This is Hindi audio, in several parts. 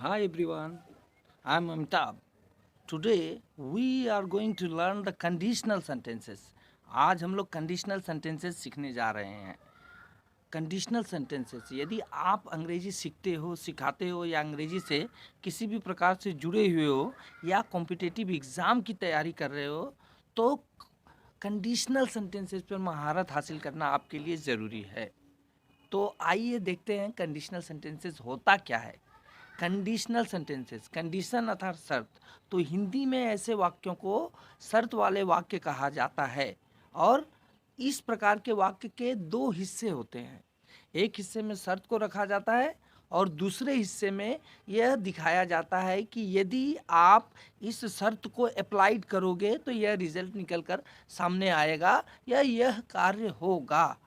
Hi everyone, I'm Amitabh. Today we are going to learn the conditional sentences. आज हम लोग कंडीशनल सेंटेंसेस सीखने जा रहे हैं. कंडीशनल सेंटेंसेस, यदि आप अंग्रेजी सीखते हो, सिखाते हो या अंग्रेजी से किसी भी प्रकार से जुड़े हुए हो या कॉम्पिटिटिव एग्ज़ाम की तैयारी कर रहे हो, तो कंडीशनल सेंटेंसेस पर महारत हासिल करना आपके लिए ज़रूरी है. तो आइए देखते हैं कंडीशनल सेंटेंसेस होता क्या है. कंडीशनल सेंटेंसेस, कंडीशन अर्थात शर्त. तो हिंदी में ऐसे वाक्यों को शर्त वाले वाक्य कहा जाता है. और इस प्रकार के वाक्य के दो हिस्से होते हैं. एक हिस्से में शर्त को रखा जाता है और दूसरे हिस्से में यह दिखाया जाता है कि यदि आप इस शर्त को अप्लाइड करोगे तो यह रिजल्ट निकल कर सामने आएगा या यह कार्य होगा.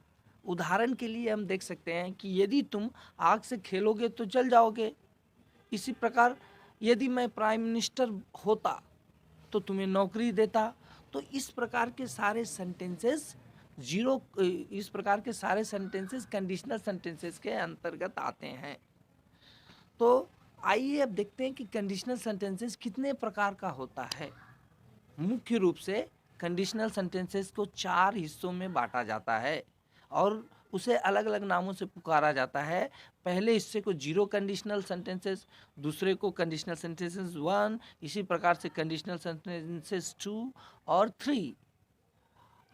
उदाहरण के लिए हम देख सकते हैं कि यदि तुम आग से खेलोगे तो जल जाओगे. इसी प्रकार यदि मैं प्राइम मिनिस्टर होता तो तुम्हें नौकरी देता. तो इस प्रकार के सारे सेंटेंसेस इस प्रकार के सारे सेंटेंसेस कंडीशनल सेंटेंसेस के अंतर्गत आते हैं. तो आइए अब देखते हैं कि कंडीशनल सेंटेंसेस कितने प्रकार का होता है. मुख्य रूप से कंडीशनल सेंटेंसेस को 4 हिस्सों में बांटा जाता है और उसे अलग अलग नामों से पुकारा जाता है. पहले हिस्से को जीरो कंडीशनल सेंटेंसेस, दूसरे को कंडीशनल सेंटेंसेस 1, इसी प्रकार से कंडीशनल सेंटेंसेस 2 और 3.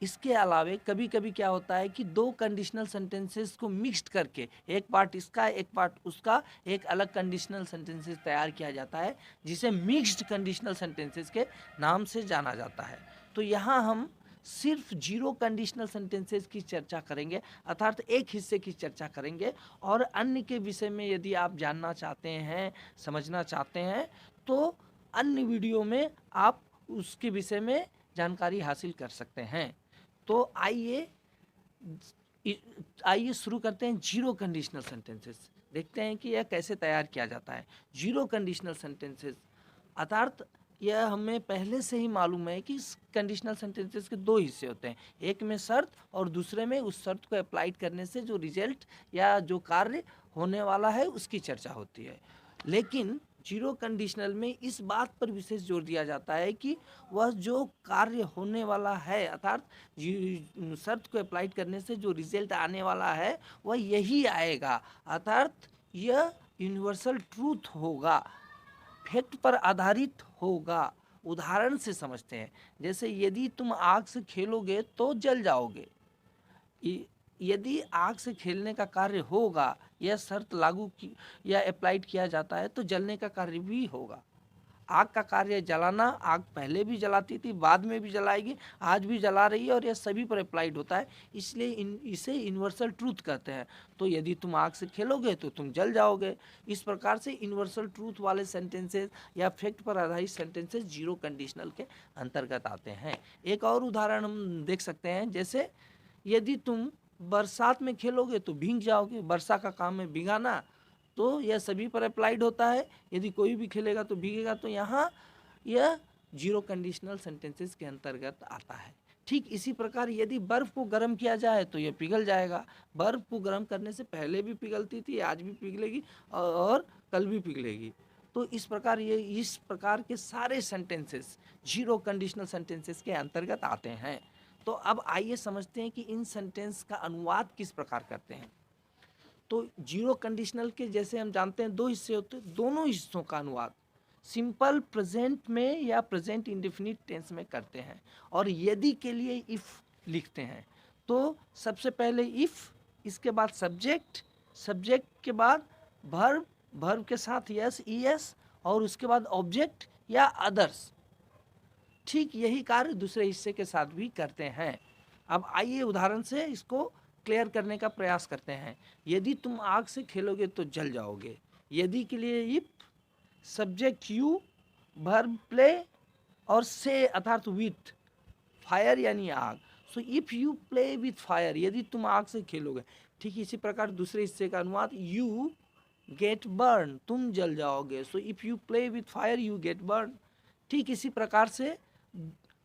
इसके अलावे कभी कभी क्या होता है कि दो कंडीशनल सेंटेंसेस को मिक्स्ड करके एक पार्ट इसका एक पार्ट उसका एक अलग कंडीशनल सेंटेंसेस तैयार किया जाता है, जिसे मिक्स्ड कंडीशनल सेंटेंसेस के नाम से जाना जाता है. तो यहाँ हम सिर्फ जीरो कंडीशनल सेंटेंसेस की चर्चा करेंगे, अर्थात एक हिस्से की चर्चा करेंगे. और अन्य के विषय में यदि आप जानना चाहते हैं, समझना चाहते हैं, तो अन्य वीडियो में आप उसके विषय में जानकारी हासिल कर सकते हैं. तो आइए शुरू करते हैं जीरो कंडीशनल सेंटेंसेस. देखते हैं कि यह कैसे तैयार किया जाता है. जीरो कंडीशनल सेंटेंसेस अर्थात यह हमें पहले से ही मालूम है कि कंडीशनल सेंटेंसेस के दो हिस्से होते हैं, एक में शर्त और दूसरे में उस शर्त को अप्लाइड करने से जो रिजल्ट या जो कार्य होने वाला है उसकी चर्चा होती है. लेकिन जीरो कंडीशनल में इस बात पर विशेष जोर दिया जाता है कि वह जो कार्य होने वाला है, अर्थात शर्त को अप्लाइड करने से जो रिजल्ट आने वाला है वह यही आएगा, अर्थात यह यूनिवर्सल ट्रूथ होगा, फैक्ट पर आधारित होगा. उदाहरण से समझते हैं. जैसे यदि तुम आग से खेलोगे तो जल जाओगे. यदि आग से खेलने का कार्य होगा, यह शर्त लागू की या अप्लाइड किया जाता है तो जलने का कार्य भी होगा. आग का कार्य जलाना, आग पहले भी जलाती थी, बाद में भी जलाएगी, आज भी जला रही है और यह सभी पर अप्लाइड होता है, इसलिए इसे यूनिवर्सल ट्रूथ कहते हैं. तो यदि तुम आग से खेलोगे तो तुम जल जाओगे. इस प्रकार से यूनिवर्सल ट्रूथ वाले सेंटेंसेस या फैक्ट पर आधारित सेंटेंसेस जीरो कंडीशनल के अंतर्गत आते हैं. एक और उदाहरण हम देख सकते हैं. जैसे यदि तुम बरसात में खेलोगे तो भीग जाओगे. वर्षा का काम है भिगाना, तो यह सभी पर अप्लाइड होता है. यदि कोई भी खेलेगा तो भीगेगा. तो यहाँ यह जीरो कंडीशनल सेंटेंसेस के अंतर्गत आता है. ठीक इसी प्रकार यदि बर्फ़ को गर्म किया जाए तो यह पिघल जाएगा. बर्फ़ को गर्म करने से पहले भी पिघलती थी, आज भी पिघलेगी और कल भी पिघलेगी. तो इस प्रकार के सारे सेंटेंसेस जीरो कंडीशनल सेंटेंसेस के अंतर्गत आते हैं. तो अब आइए समझते हैं कि इन सेंटेंस का अनुवाद किस प्रकार करते हैं. तो जीरो कंडीशनल के जैसे हम जानते हैं दो हिस्से होते हैं. दोनों हिस्सों का अनुवाद सिंपल प्रेजेंट में या प्रेजेंट इंडेफिनिट टेंस में करते हैं. और यदि के लिए इफ़ लिखते हैं तो सबसे पहले इफ़, इसके बाद सब्जेक्ट, सब्जेक्ट के बाद वर्ब, वर्ब के साथ यस ईएस और उसके बाद ऑब्जेक्ट या अदर्स. ठीक यही कार्य दूसरे हिस्से के साथ भी करते हैं. अब आइए उदाहरण से इसको क्लियर करने का प्रयास करते हैं. यदि तुम आग से खेलोगे तो जल जाओगे. यदि के लिए if, subject you, verb play और से अर्थात विथ, फायर यानी आग. So if you play with fire, यदि तुम आग से खेलोगे. ठीक इसी प्रकार दूसरे हिस्से का अनुवाद यू गेट बर्न, तुम जल जाओगे. So if you play with fire you get burn. ठीक इसी प्रकार से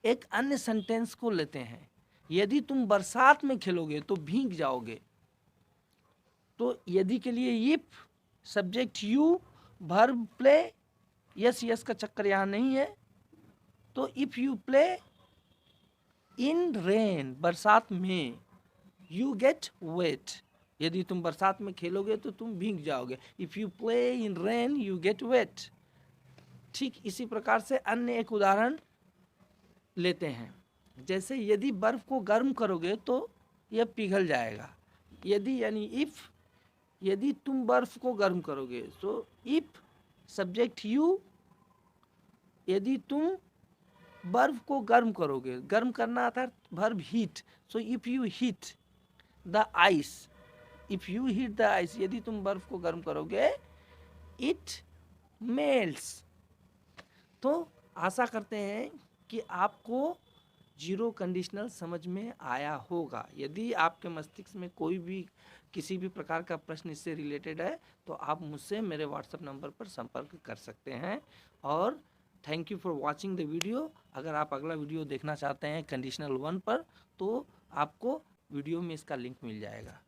एक अन्य सेंटेंस को लेते हैं. यदि तुम बरसात में खेलोगे तो भीग जाओगे. तो यदि के लिए if, subject you, verb play, yes yes का चक्कर यहाँ नहीं है। तो if you play in rain, बरसात में, यू गेट वेट, यदि तुम बरसात में खेलोगे तो तुम भीग जाओगे। If you play in rain you get wet. ठीक इसी प्रकार से अन्य एक उदाहरण लेते हैं। जैसे यदि बर्फ को गर्म करोगे तो यह पिघल जाएगा। यदि यानी इफ़, यदि तुम बर्फ को गर्म करोगे, सो इफ़ सब्जेक्ट यू, यदि तुम बर्फ को गर्म करोगे, गर्म करना अर्थात verb heat, so if you heat the ice, if you heat the ice, यदि तुम बर्फ को गर्म करोगे, इट मेल्ट्स। तो आशा करते हैं कि आपको जीरो कंडीशनल समझ में आया होगा। यदि आपके मस्तिष्क में कोई भी किसी भी प्रकार का प्रश्न इससे रिलेटेड है तो आप मुझसे मेरे व्हाट्सएप नंबर पर संपर्क कर सकते हैं। और thank you for watching the video. अगर आप अगला वीडियो देखना चाहते हैं कंडीशनल 1 पर तो आपको वीडियो में इसका लिंक मिल जाएगा।